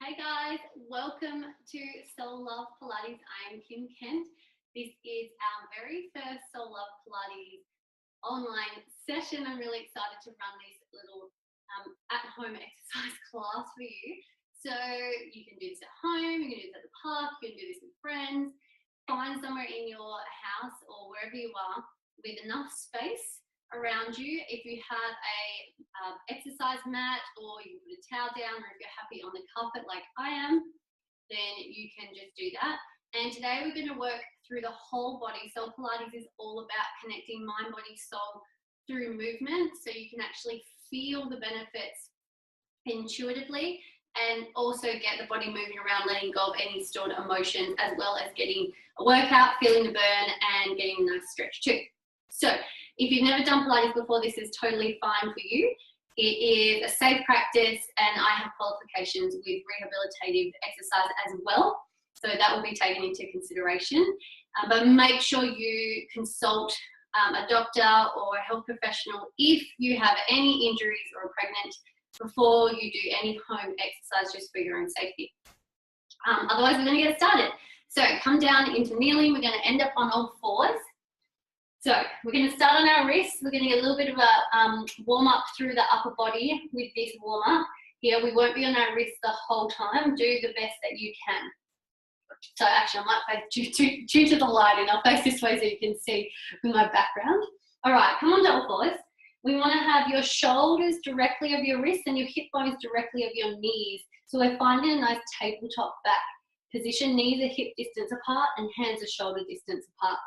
Hey guys, welcome to Soul Love Pilates. I'm Kim Kent. This is our very first Soul Love Pilates online session. I'm really excited to run this little at-home exercise class for you. So you can do this at home, you can do this at the park, you can do this with friends. Find somewhere in your house or wherever you are with enough space around you. If you have a exercise mat, or you can put a towel down, or if you're happy on the carpet like I am, then you can just do that. And today we're going to work through the whole body. Soul Pilates is all about connecting mind, body, soul through movement, so you can actually feel the benefits intuitively and also get the body moving around, letting go of any stored emotions, as well as getting a workout, feeling the burn, and getting a nice stretch too. So if you've never done Pilates before, this is totally fine for you. It is a safe practice, and I have qualifications with rehabilitative exercise as well, so that will be taken into consideration. But make sure you consult a doctor or a health professional if you have any injuries or are pregnant before you do any home exercise, just for your own safety. Otherwise, we're going to get started. So come down into kneeling. We're going to end up on all fours. So we're going to start on our wrists. We're going to get a little bit of a warm up through the upper body with this warm up. Here we won't be on our wrists the whole time. Do the best that you can. So actually I might face due to the lighting, I'll face this way so you can see with my background. All right, come on to all fours. We want to have your shoulders directly over your wrists and your hip bones directly over your knees. So we're finding a nice tabletop back position. Knees are hip distance apart and hands are shoulder distance apart.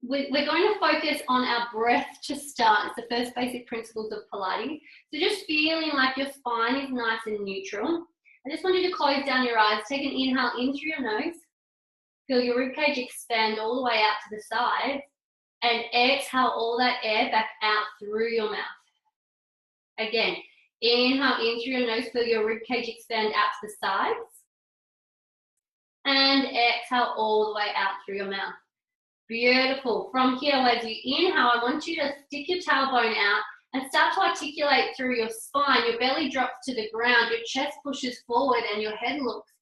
We're going to focus on our breath to start. It's the first basic principles of Pilates. So just feeling like your spine is nice and neutral. I just want you to close down your eyes. Take an inhale in through your nose. Feel your ribcage expand all the way out to the sides. And exhale all that air back out through your mouth. Again, inhale in through your nose. Feel your ribcage expand out to the sides. And exhale all the way out through your mouth. Beautiful. From here, as you inhale, I want you to stick your tailbone out and start to articulate through your spine. Your belly drops to the ground, your chest pushes forward, and your head looks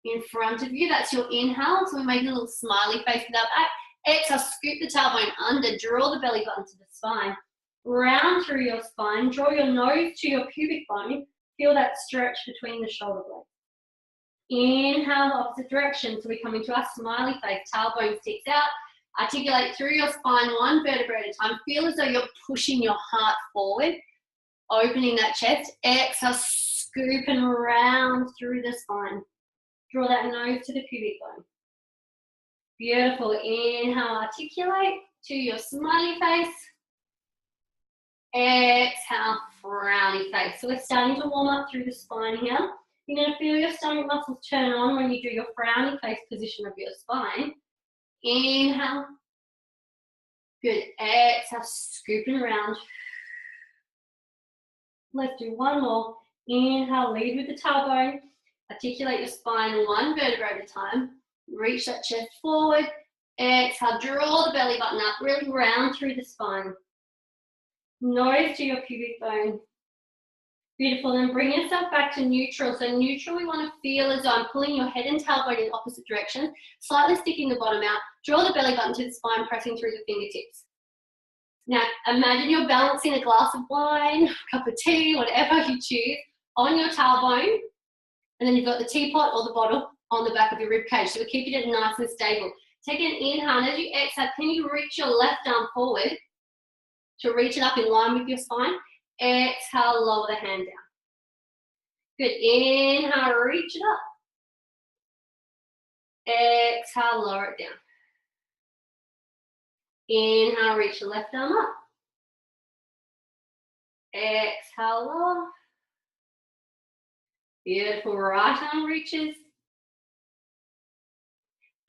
in front of you. That's your inhale. So we make a little smiley face with our back. Exhale, scoop the tailbone under, draw the belly button to the spine. Round through your spine, draw your nose to your pubic bone. Feel that stretch between the shoulder blades. Inhale, the opposite direction. So we come into our smiley face. Tailbone sticks out. Articulate through your spine, one vertebra at a time. Feel as though you're pushing your heart forward, opening that chest. Exhale, scoop and round through the spine. Draw that nose to the pubic bone. Beautiful. Inhale, articulate to your smiley face. Exhale, frowny face. So we're starting to warm up through the spine here. You're going to feel your stomach muscles turn on when you do your frowny face position of your spine. Inhale. Good. Exhale, scooping around. Let's do one more. Inhale, lead with the tailbone. Articulate your spine one vertebra at a time. Reach that chest forward. Exhale, draw the belly button up. Really round through the spine. Nose to your pubic bone. Beautiful. Then bring yourself back to neutral. So neutral, we want to feel as though I'm pulling your head and tailbone in opposite directions, slightly sticking the bottom out. Draw the belly button to the spine, pressing through the fingertips. Now, imagine you're balancing a glass of wine, a cup of tea, whatever you choose, on your tailbone, and then you've got the teapot or the bottle on the back of your rib cage. So we're keeping it nice and stable. Take an inhale, and as you exhale, can you reach your left arm forward to reach it up in line with your spine? Exhale, lower the hand down. Good. Inhale, reach it up. Exhale, lower it down. Inhale, reach the left arm up. Exhale, lower. Beautiful. Right arm reaches.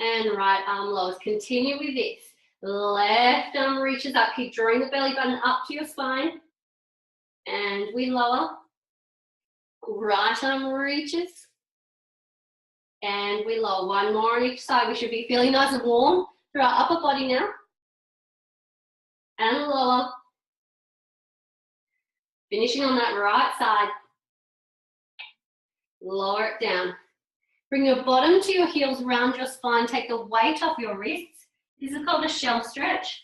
And right arm lowers. Continue with this. Left arm reaches up. Keep drawing the belly button up to your spine. And we lower. Right arm reaches. And we lower. One more on each side. We should be feeling nice and warm through our upper body now. And lower. Finishing on that right side. Lower it down. Bring your bottom to your heels, round your spine, take the weight off your wrists. This is called a shell stretch.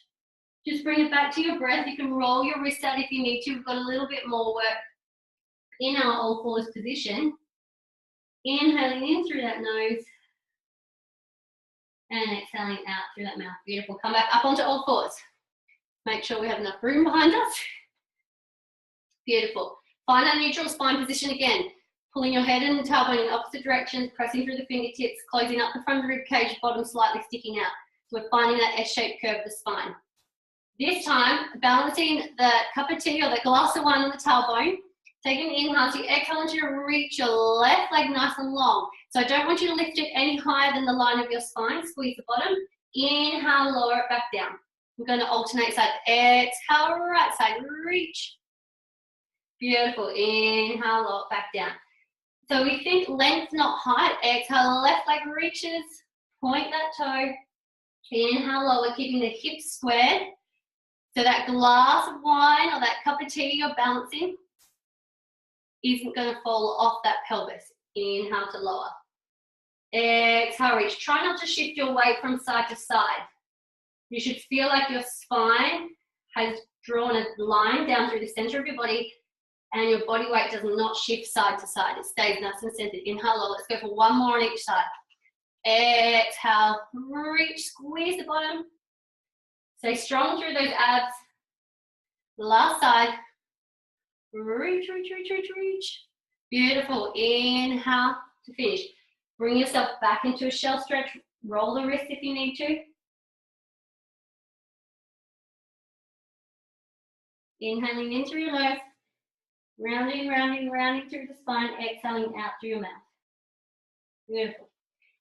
Just bring it back to your breath. You can roll your wrist out if you need to. We've got a little bit more work in our all fours position. Inhaling in through that nose and exhaling out through that mouth. Beautiful. Come back up onto all fours. Make sure we have enough room behind us. Beautiful. Find that neutral spine position again. Pulling your head and tailbone in opposite directions, pressing through the fingertips, closing up the front of the rib cage, bottom slightly sticking out. So we're finding that S-shaped curve of the spine. This time, balancing the cup of tea or the glass of wine on the tailbone. Take an inhale, so you exhale, I want you to reach your left leg nice and long. So I don't want you to lift it any higher than the line of your spine. Squeeze the bottom. Inhale, lower it back down. We're going to alternate sides. Exhale, right side, reach. Beautiful. Inhale, lower it back down. So we think length, not height. Exhale, left leg reaches. Point that toe. Inhale, lower, keeping the hips squared. So that glass of wine or that cup of tea you're balancing isn't going to fall off that pelvis. Inhale to lower. Exhale, reach. Try not to shift your weight from side to side. You should feel like your spine has drawn a line down through the center of your body and your body weight does not shift side to side. It stays nice and centered. Inhale, lower. Let's go for one more on each side. Exhale, reach, squeeze the bottom. Stay strong through those abs. Last side. Reach, reach, reach, reach, reach. Beautiful. Inhale to finish. Bring yourself back into a shell stretch. Roll the wrist if you need to. Inhaling in through your nose. Rounding, rounding, rounding through the spine. Exhaling out through your mouth. Beautiful.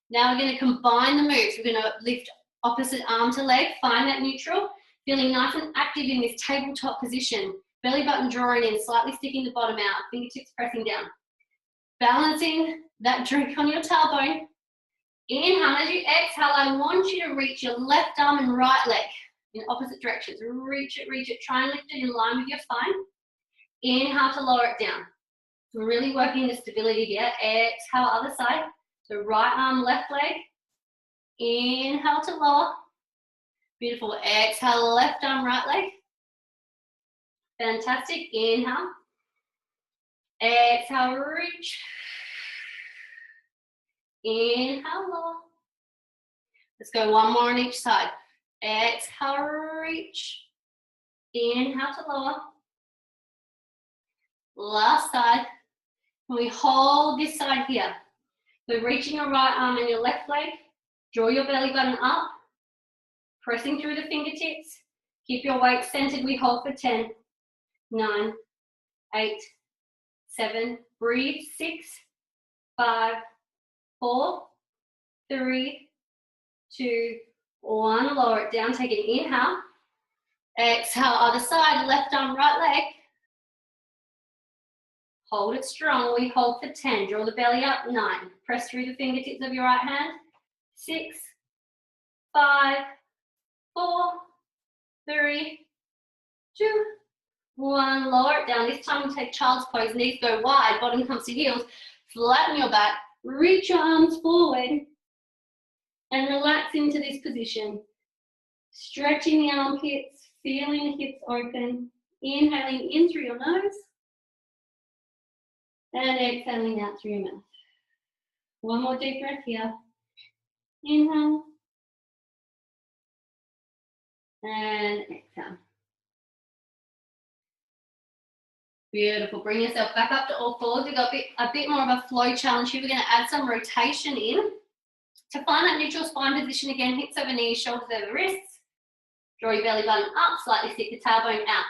Now we're going to combine the moves. We're going to lift opposite arm to leg. Find that neutral. Feeling nice and active in this tabletop position. Belly button drawing in, slightly sticking the bottom out. Fingertips pressing down. Balancing that drink on your tailbone. Inhale. As you exhale, I want you to reach your left arm and right leg in opposite directions. Reach it, reach it. Try and lift it in line with your spine. Inhale to lower it down. We're really working the stability here. Exhale, other side. So right arm, left leg. Inhale to lower. Beautiful. Exhale, left arm, right leg. Fantastic. Inhale. Exhale, reach. Inhale, lower. Let's go one more on each side. Exhale, reach. Inhale to lower. Last side. And we hold this side here. So reaching your right arm and your left leg. Draw your belly button up. Pressing through the fingertips. Keep your weight centered. We hold for 10, 9, 8, 7. Breathe. 6, 5, 4, 3, 2, 1. Lower it down. Take an inhale. Exhale, other side. Left arm, right leg. Hold it strong. We hold for 10. Draw the belly up. 9. Press through the fingertips of your right hand. 6, 5, 4, 3, 2, 1. Lower it down. This time we take child's pose. Knees go wide. Bottom comes to heels. Flatten your back. Reach your arms forward. And relax into this position. Stretching the armpits. Feeling the hips open. Inhaling in through your nose. And exhaling out through your mouth. One more deep breath here. Inhale. And exhale. Beautiful. Bring yourself back up to all fours. We've got a bit more of a flow challenge here. We're going to add some rotation in. To find that neutral spine position again, hips over knees, shoulders over wrists. Draw your belly button up, slightly stick the tailbone out.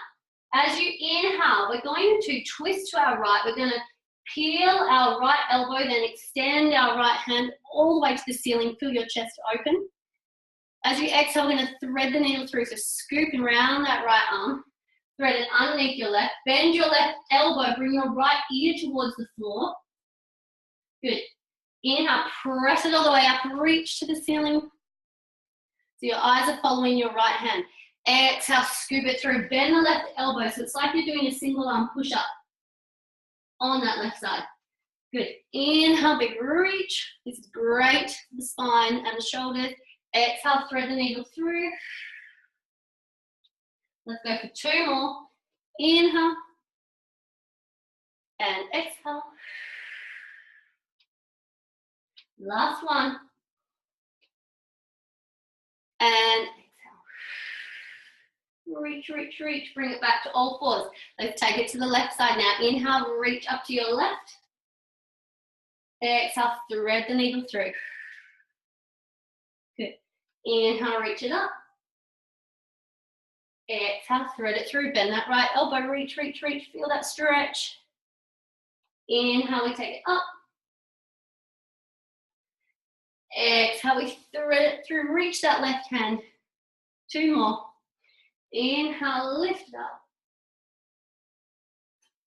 As you inhale, we're going to twist to our right. We're going to peel our right elbow, then extend our right hand all the way to the ceiling. Feel your chest open. As you exhale, we're going to thread the needle through. So scoop and round that right arm. Thread it underneath your left. Bend your left elbow. Bring your right ear towards the floor. Good. Inhale, press it all the way up. Reach to the ceiling. So your eyes are following your right hand. Exhale, scoop it through. Bend the left elbow. So it's like you're doing a single arm push-up on that left side. Good. Inhale, big reach. This is great for the spine and the shoulders. Exhale, thread the needle through. Let's go for 2 more. Inhale and exhale. Last one. And exhale. Reach, reach, reach. Bring it back to all fours. Let's take it to the left side now. Inhale, reach up to your left. Exhale, thread the needle through. Good. Inhale, reach it up. Exhale, thread it through. Bend that right elbow. Reach, reach, reach. Feel that stretch. Inhale, we take it up. Exhale, we thread it through. Reach that left hand. 2 more. Inhale, lift it up.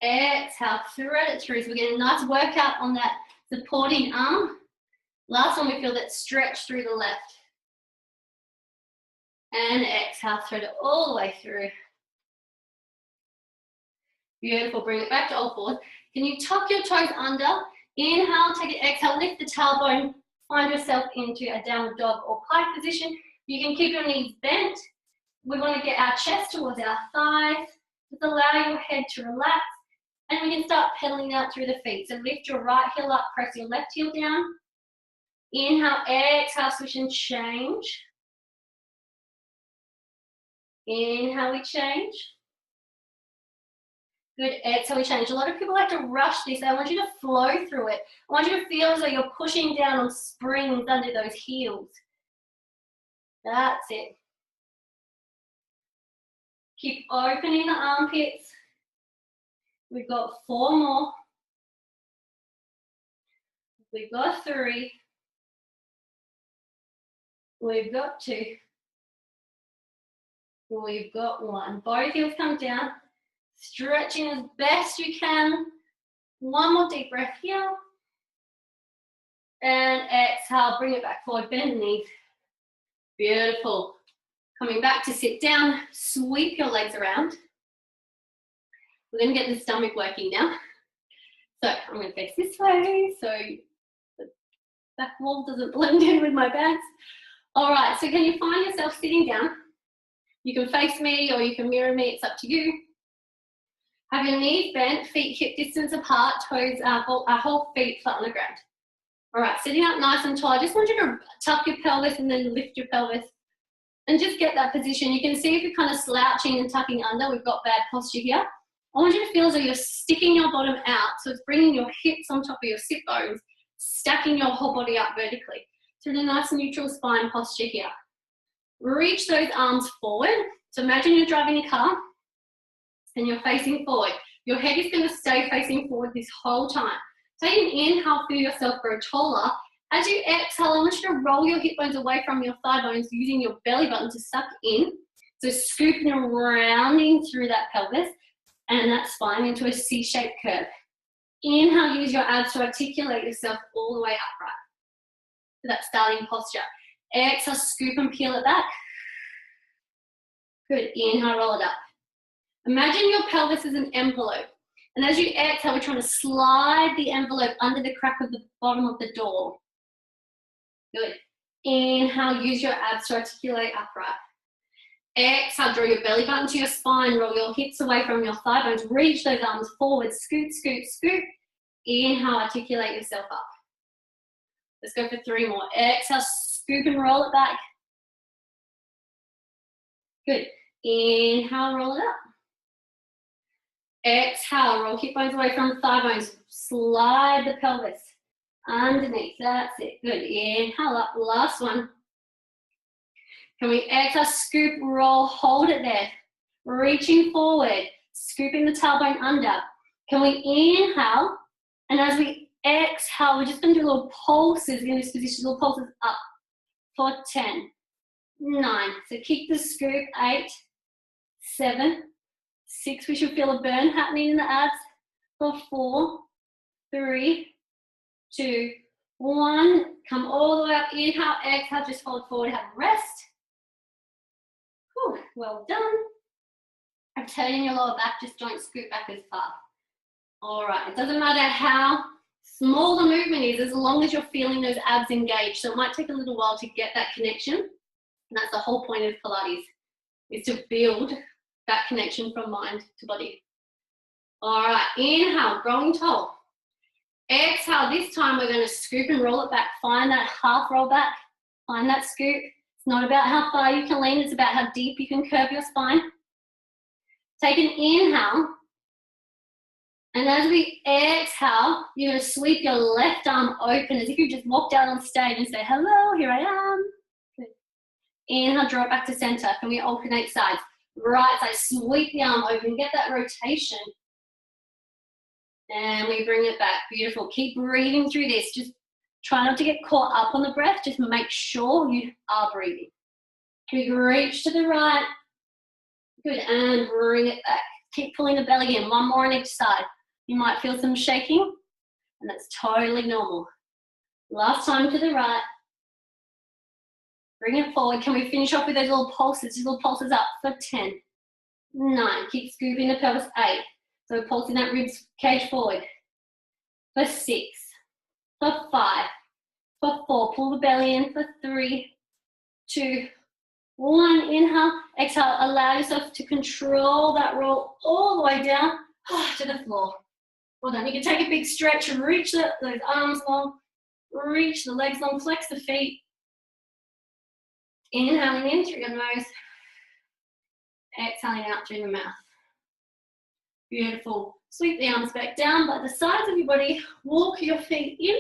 Exhale, thread it through. So we're getting a nice workout on that supporting arm. Last one, we feel that stretch through the left. And exhale, thread it all the way through. Beautiful, bring it back to all fours. Can you tuck your toes under? Inhale, take it, exhale, lift the tailbone, find yourself into a downward dog or pike position. You can keep your knees bent. We want to get our chest towards our thighs. Just allow your head to relax. And we can start pedaling out through the feet. So lift your right heel up, press your left heel down. Inhale, exhale, switch and change. Inhale, we change. Good, exhale, we change. A lot of people like to rush this. I want you to flow through it. I want you to feel as though you're pushing down on springs under those heels. That's it. Keep opening the armpits. We've got 4 more. We've got 3. We've got 2. We've got 1. Both heels come down. Stretching as best you can. 1 more deep breath here. And exhale, bring it back forward, bend the knees. Beautiful. Coming back to sit down, sweep your legs around. We're going to get the stomach working now. So I'm going to face this way so the back wall doesn't blend in with my bags. All right, so can you find yourself sitting down? You can face me or you can mirror me, it's up to you. Have your knees bent, feet hip distance apart, toes, whole feet flat on the ground. All right, sitting up nice and tall. I just want you to tuck your pelvis and then lift your pelvis and just get that position. You can see if you're kind of slouching and tucking under, we've got bad posture here. I want you to feel as though you're sticking your bottom out. So it's bringing your hips on top of your sit bones, stacking your whole body up vertically. So in a nice neutral spine posture here. Reach those arms forward. So imagine you're driving a car and you're facing forward. Your head is going to stay facing forward this whole time. Take an inhale, feel yourself grow taller. As you exhale, I want you to roll your hip bones away from your thigh bones using your belly button to suck in. So scooping and rounding through that pelvis and that spine into a C-shaped curve. Inhale, use your abs to articulate yourself all the way upright to that starting posture. Exhale, scoop and peel it back. Good, inhale, roll it up. Imagine your pelvis is an envelope. And as you exhale, we're trying to slide the envelope under the crack of the bottom of the door. Good. Inhale, use your abs to articulate upright. Exhale, draw your belly button to your spine, roll your hips away from your thigh bones, reach those arms forward, scoot, scoot, scoot. Inhale, articulate yourself up. Let's go for 3 more. Exhale, scoop and roll it back. Good. Inhale, roll it up. Exhale, roll hip bones away from thigh bones. Slide the pelvis underneath. That's it. Good. Inhale up. Last one. Can we exhale, scoop, roll, hold it there. Reaching forward, scooping the tailbone under. Can we inhale? And as we exhale, we're just going to do little pulses in this position. Little pulses up for 10, 9. So keep the scoop. 8, 7, 6. We should feel a burn happening in the abs. For 4, 3, 2, 1. Come all the way up. Inhale, exhale, just fold forward, have a rest. Whew, well done. I'm turning your lower back, just don't scoot back as far. All right, it doesn't matter how Small the movement is, as long as you're feeling those abs engaged. So it might take a little while to get that connection. And that's the whole point of Pilates, is to build that connection from mind to body. All right, inhale, growing tall. Exhale, this time we're going to scoop and roll it back. Find that half roll back. Find that scoop. It's not about how far you can lean, it's about how deep you can curve your spine. Take an inhale. And as we exhale, you're going to sweep your left arm open as if you just walked out on stage and say, hello, here I am. Good. Inhale, draw it back to center. Can we alternate sides? Right side, sweep the arm open, get that rotation. And we bring it back. Beautiful. Keep breathing through this. Just try not to get caught up on the breath. Just make sure you are breathing. We reach to the right. Good. And bring it back. Keep pulling the belly in. One more on each side. You might feel some shaking, and that's totally normal. Last time to the right. Bring it forward. Can we finish off with those little pulses? These little pulses up for 10, 9. Keep scooping the pelvis. 8. So we're pulsing that ribs cage forward. For 6. For 5. For 4. Pull the belly in. For 3, 2, 1. Inhale. Exhale. Allow yourself to control that roll all the way down to the floor. Well done. You can take a big stretch and reach those arms long. Reach the legs long. Flex the feet. Inhaling in through your nose. Exhaling out through the mouth. Beautiful. Sweep the arms back down by the sides of your body. Walk your feet in.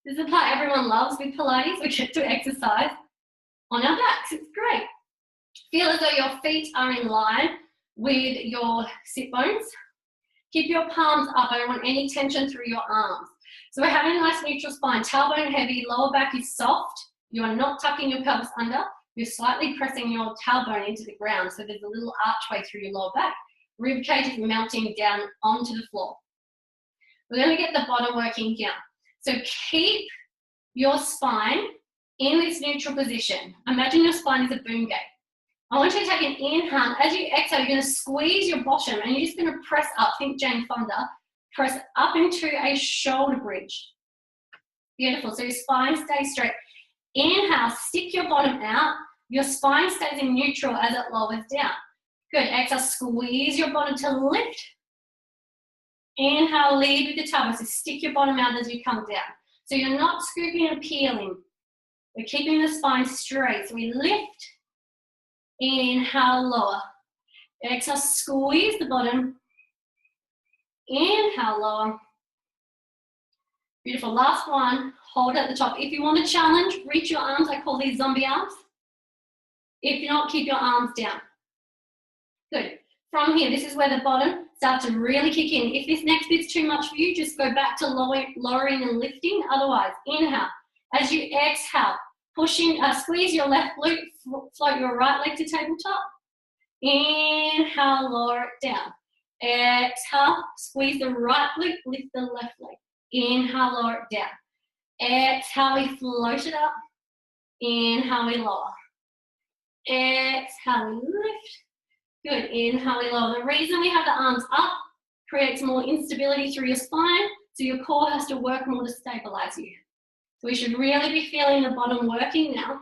This is the part everyone loves with Pilates. We get to exercise on our backs. It's great. Feel as though your feet are in line with your sit bones. Keep your palms up. I don't want any tension through your arms. So we're having a nice neutral spine. Tailbone heavy, lower back is soft. You are not tucking your pelvis under. You're slightly pressing your tailbone into the ground. So there's a little archway through your lower back. Rib cage is melting down onto the floor. We're going to get the bottom working here. So keep your spine in this neutral position. Imagine your spine is a boom gate. I want you to take an inhale. As you exhale, you're going to squeeze your bottom and you're just going to press up. Think Jane Fonda. Press up into a shoulder bridge. Beautiful. So your spine stays straight. Inhale, stick your bottom out. Your spine stays in neutral as it lowers down. Good. Exhale, squeeze your bottom to lift. Inhale, lead with the tailbone. So stick your bottom out as you come down. So you're not scooping and peeling. We're keeping the spine straight. So we lift. Inhale, lower. Exhale, squeeze the bottom. Inhale, lower. Beautiful. Last one. Hold at the top. If you want to challenge, reach your arms. I call these zombie arms. If not, keep your arms down. Good. From here, this is where the bottom starts to really kick in. If this next bit's too much for you, just go back to lowering and lifting. Otherwise, inhale. As you exhale, squeeze your left glute, float your right leg to tabletop. Inhale, lower it down. Exhale, squeeze the right glute, lift the left leg. Inhale, lower it down. Exhale, we float it up. Inhale, we lower. Exhale, we lift. Good. Inhale, we lower. The reason we have the arms up creates more instability through your spine, so your core has to work more to stabilize you. So we should really be feeling the bottom working now.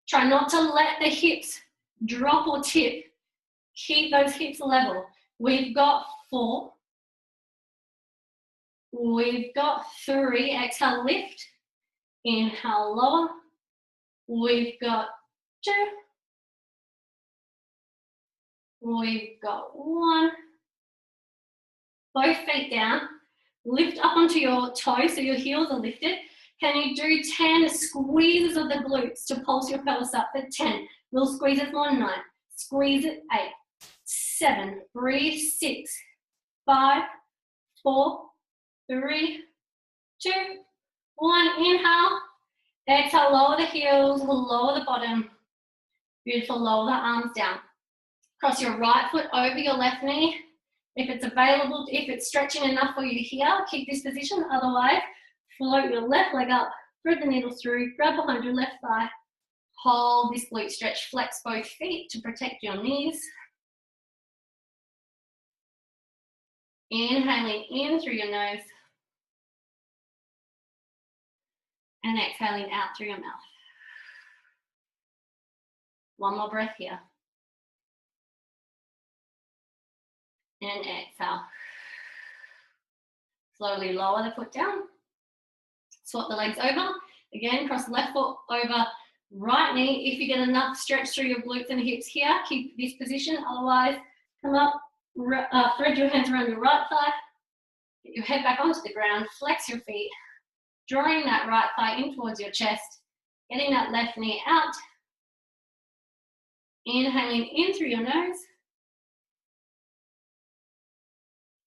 Try not to let the hips drop or tip. Keep those hips level. We've got 4. We've got 3. Exhale, lift. Inhale, lower. We've got 2. We've got 1. Both feet down. Lift up onto your toes so your heels are lifted. Can you do 10 squeezes of the glutes to pulse your pelvis up for 10? Little squeezes more, 9. Squeeze it, 8, 7. Breathe, 6, 5, 4, 3, 2, 1. Inhale. Exhale, lower the heels, lower the bottom. Beautiful, lower the arms down. Cross your right foot over your left knee. If it's available, if it's stretching enough for you here, keep this position. Otherwise, float your left leg up, thread the needle through, grab behind your left thigh, hold this glute stretch, flex both feet to protect your knees. Inhaling in through your nose, And exhaling out through your mouth. One more breath here. And exhale. Slowly lower the foot down. Swap the legs over. Again, cross left foot over right knee. If you get enough stretch through your glutes and hips here, keep this position. Otherwise, come up, thread your hands around your right thigh. Get your head back onto the ground. Flex your feet. Drawing that right thigh in towards your chest. Getting that left knee out. Inhaling in through your nose.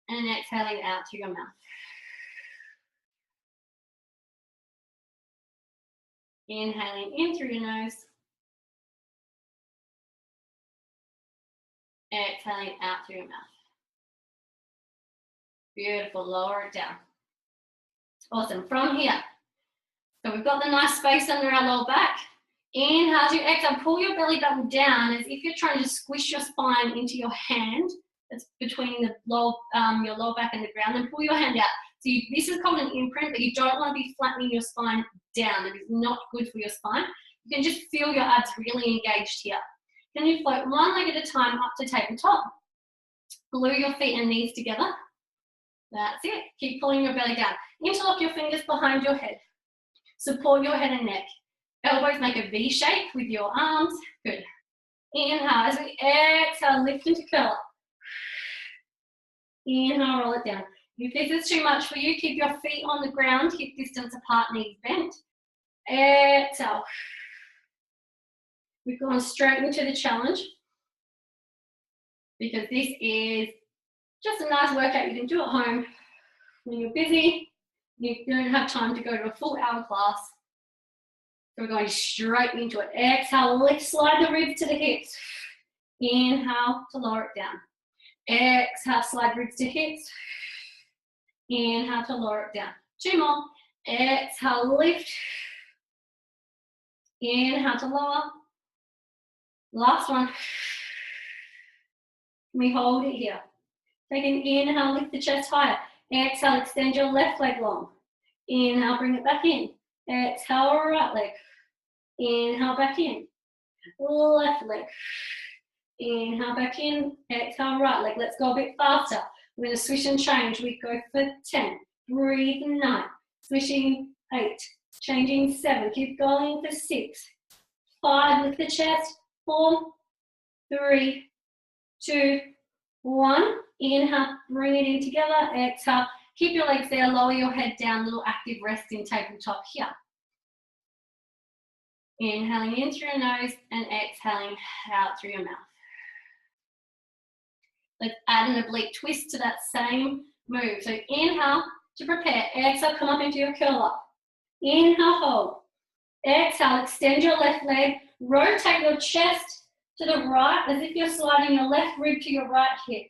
And exhaling out through your mouth. Inhaling in through your nose. Exhaling out through your mouth. Beautiful, lower it down. Awesome, from here. So we've got the nice space under our lower back. Inhale as you exhale, pull your belly button down as if you're trying to squish your spine into your hand. That's between the your lower back and the ground, and pull your hand out. So this is called an imprint, but you don't want to be flattening your spine down. It is not good for your spine. You can just feel your abs really engaged here. Then you float one leg at a time up to tabletop. Glue your feet and knees together. That's it. Keep pulling your belly down. Interlock your fingers behind your head. Support your head and neck. Elbows make a V shape with your arms. Good. Inhale as we exhale, lift into curl up. Inhale, roll it down. If this is too much for you, keep your feet on the ground, hip distance apart, knees bent. Exhale. We've gone straight into the challenge because this is just a nice workout you can do at home when you're busy, you don't have time to go to a full hour class. So we're going straight into it. Exhale, lift, slide the ribs to the hips. Inhale to lower it down. Exhale, slide ribs to hips. Inhale to lower it down. Two more. Exhale, lift. Inhale to lower. Last one. We hold it here. Take an inhale, lift the chest higher. Exhale, extend your left leg long. Inhale, bring it back in. Exhale, right leg. Inhale, back in. Left leg. Inhale, back in. Exhale, right leg. Let's go a bit faster. We're going to switch and change. We go for 10. Breathe, 9. Switching, 8. Changing, 7. Keep going for 6. 5, lift the chest. 4, 3, 2, 1. Inhale, bring it in together. Exhale, keep your legs there. Lower your head down. Little active rest in tabletop here. Inhaling in through your nose and exhaling out through your mouth. Let's add an oblique twist to that same move. So inhale to prepare. Exhale, come up into your curl up. Inhale, hold. Exhale, extend your left leg. Rotate your chest to the right as if you're sliding your left rib to your right hip.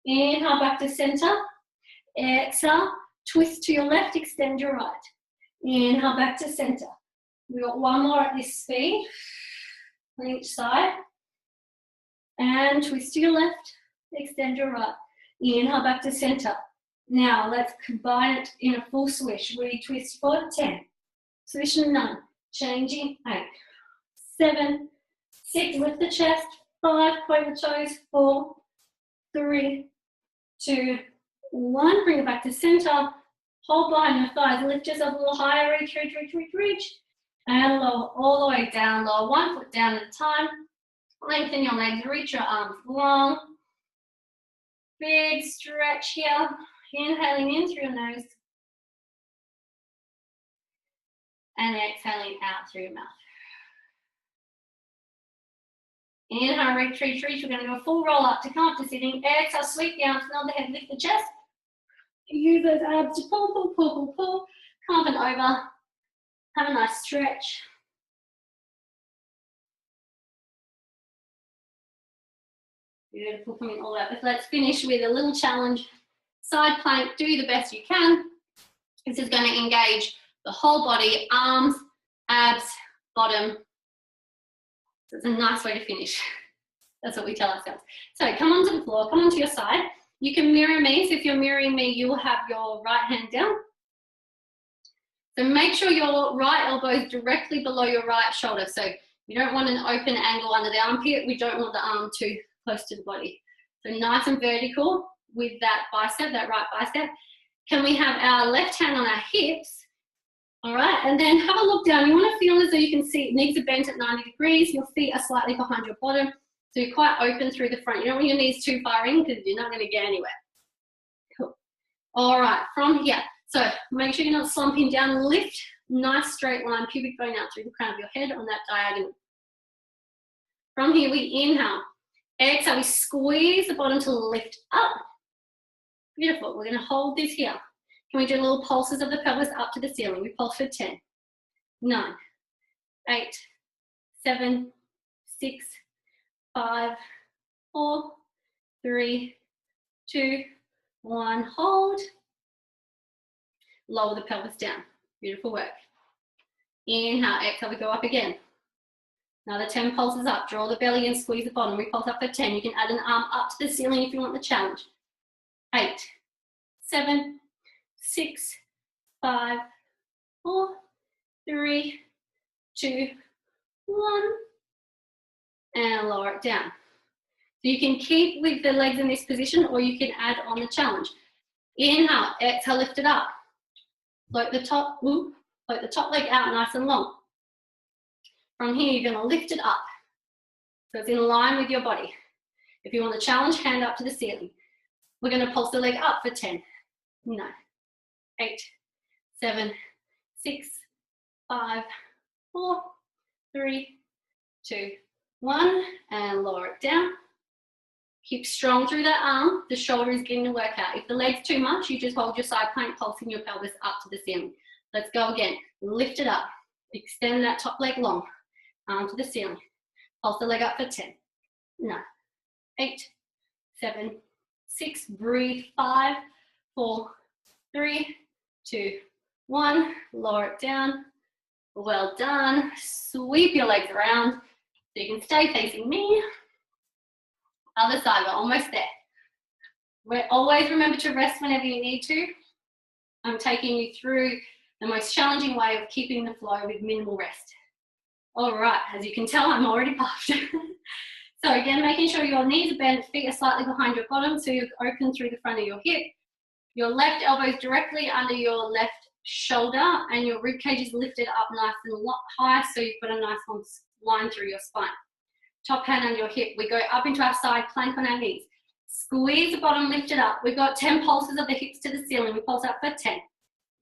Inhale, back to center. Exhale, twist to your left, extend your right. Inhale, back to center. We've got one more at this speed on each side. And twist to your left, extend your right. Inhale, back to center. Now let's combine it in a full swish. We twist for 10. Swish 9. Changing 8. 7, 6, lift the chest. 5, point the toes. 4, 3, 2, 1. Bring it back to center. Hold behind your thighs. Lift yourself a little higher. Reach, reach, reach, reach, reach. And lower all the way down. Lower one foot down at a time. Lengthen your legs. Reach your arms long. Big stretch here. Inhaling in through your nose. And exhaling out through your mouth. Inhale, reach, reach, reach. We're going to do a full roll up to come up to sitting. Exhale, sweep the arms, nod the head, lift the chest. Use those abs to pull, pull, pull, pull, pull. Come up and over. Have a nice stretch. Beautiful, coming all out. Let's finish with a little challenge. Side plank, do the best you can. This is going to engage the whole body, arms, abs, bottom. So it's a nice way to finish. That's what we tell ourselves. So come onto the floor, come onto your side. You can mirror me. So if you're mirroring me, you'll have your right hand down. So make sure your right elbow is directly below your right shoulder. So you don't want an open angle under the armpit. We don't want the arm too close to the body. So nice and vertical with that bicep, that right bicep. Can we have our left hand on our hips? All right, and then have a look down. You want to feel as though you can see knees are bent at 90 degrees. Your feet are slightly behind your bottom. So you're quite open through the front. You don't want your knees too far in because you're not going to get anywhere. Cool. All right, from here. So make sure you're not slumping down. Lift, nice straight line, pubic bone out through the crown of your head on that diagonal. From here, we inhale. Exhale, we squeeze the bottom to lift up. Beautiful. We're going to hold this here. Can we do little pulses of the pelvis up to the ceiling? We pulse for 10, 9, 8, 7, 6, 5, 4, 3, 2, 1. Hold. Lower the pelvis down. Beautiful work. Inhale, exhale, we go up again. Another 10 pulses up. Draw the belly in, squeeze the bottom. We pulse up for 10. You can add an arm up to the ceiling if you want the challenge. 8, 7, 6, 5, 4, 3, 2, 1. And lower it down. So you can keep with the legs in this position or you can add on the challenge. Inhale, exhale, lift it up. Float the top, float the top leg out nice and long. From here, you're going to lift it up. So it's in line with your body. If you want the challenge, hand up to the ceiling. We're going to pulse the leg up for 10, 9, 8, 7, 6, 5, 4, 3, 2, 1. And lower it down. Keep strong through that arm. The shoulder is getting to work out. If the leg's too much, you just hold your side plank, pulsing your pelvis up to the ceiling. Let's go again. Lift it up. Extend that top leg long. Arm to the ceiling. Pulse the leg up for 10, 9, 8, 7, 6. Breathe. 5, 4, 3, 2, 1. Lower it down. Well done. Sweep your legs around so you can stay facing me. Other side, we're almost there. Always remember to rest whenever you need to. I'm taking you through the most challenging way of keeping the flow with minimal rest. All right, as you can tell, I'm already puffed. So again, making sure your knees are bent, feet are slightly behind your bottom, so you're open through the front of your hip. Your left elbow is directly under your left shoulder, and your rib cage is lifted up nice and high, so you've got a nice long line through your spine. Top hand on your hip. We go up into our side plank on our knees. Squeeze the bottom, lift it up. We've got 10 pulses of the hips to the ceiling. We pulse up for 10,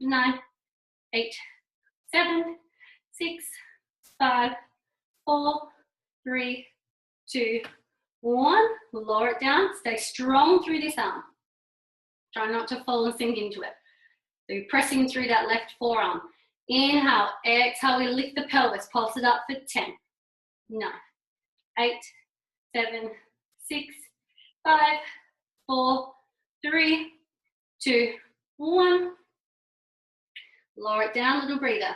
9, 8, 7, 6, 5, 4, 3, 2, 1. Lower it down. Stay strong through this arm. Try not to fall and sink into it. So you're pressing through that left forearm. Inhale, exhale, we lift the pelvis. Pulse it up for 10, 9, 8, 7, 6, 5, 4, 3, 2, 1. Lower it down, little breather.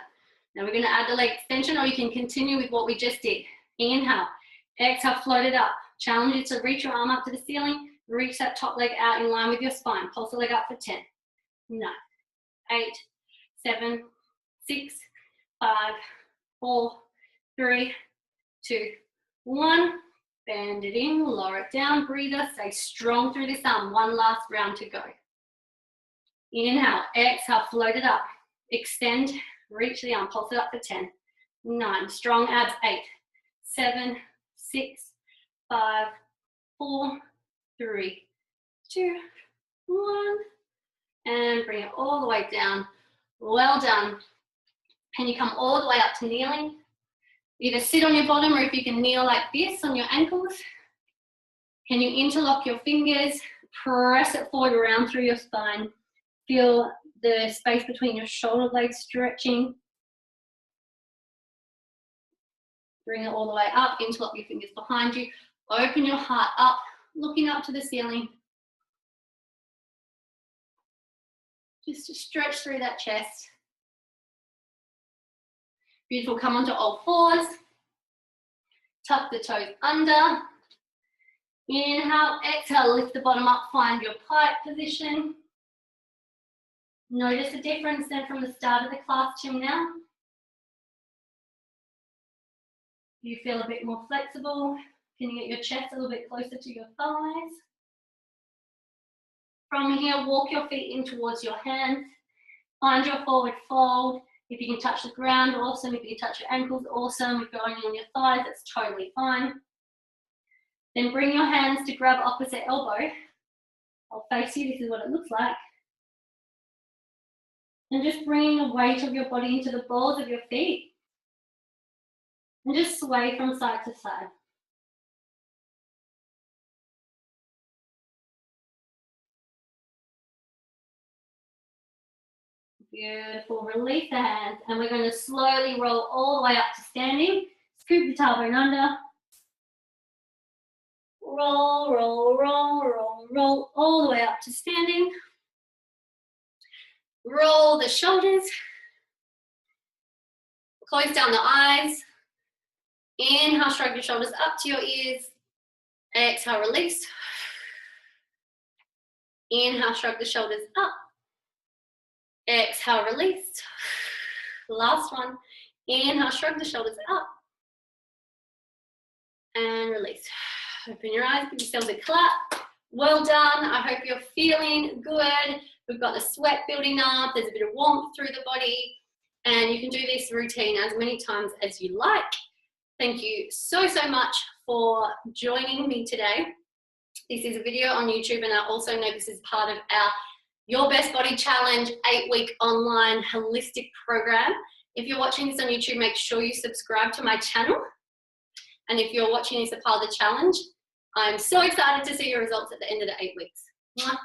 Now we're going to add the leg extension, or you can continue with what we just did. Inhale, exhale, float it up. Challenge you to reach your arm up to the ceiling. Reach that top leg out in line with your spine. Pulse the leg up for 10, 9, 8, 7, 6, 5, 4, 3, 2, 1. Bend it in, lower it down, breather. Stay strong through this arm. One last round to go. Inhale, exhale, float it up. Extend, reach the arm, pulse it up for 10, 9. Strong abs, 8, 7, 6, 5, 4, 3, 2, 1. And bring it all the way down. Well done. Can you come all the way up to kneeling? Either sit on your bottom, or if you can kneel like this on your ankles. Can you interlock your fingers, press it forward around through your spine. Feel the space between your shoulder blades stretching. Bring it all the way up, interlock your fingers behind you. Open your heart up, looking up to the ceiling. Just to stretch through that chest. Beautiful, come onto all fours. Tuck the toes under. Inhale, exhale, lift the bottom up, find your pike position. Notice the difference then from the start of the class till now. You feel a bit more flexible. Can you get your chest a little bit closer to your thighs? From here, walk your feet in towards your hands. Find your forward fold. If you can touch the ground, awesome. If you can touch your ankles, awesome. If you're only on your thighs, that's totally fine. Then bring your hands to grab opposite elbow. I'll face you, this is what it looks like. And just bring the weight of your body into the balls of your feet. And just sway from side to side. Beautiful, release the hands. And we're going to slowly roll all the way up to standing. Scoop the tailbone under. Roll, roll, roll, roll, roll, all the way up to standing. Roll the shoulders. Close down the eyes. Inhale, shrug your shoulders up to your ears. Exhale, release. Inhale, shrug the shoulders up. Exhale, release. Last one. Inhale, shrug the shoulders up. And release. Open your eyes, give yourselves a clap. Well done. I hope you're feeling good. We've got the sweat building up. There's a bit of warmth through the body. And you can do this routine as many times as you like. Thank you so, so much for joining me today. This is a video on YouTube, and I also know this is part of our Your Best Body Challenge 8-week online holistic program. If you're watching this on YouTube, make sure you subscribe to my channel. And if you're watching this as a part of the challenge, I'm so excited to see your results at the end of the 8 weeks. Mwah.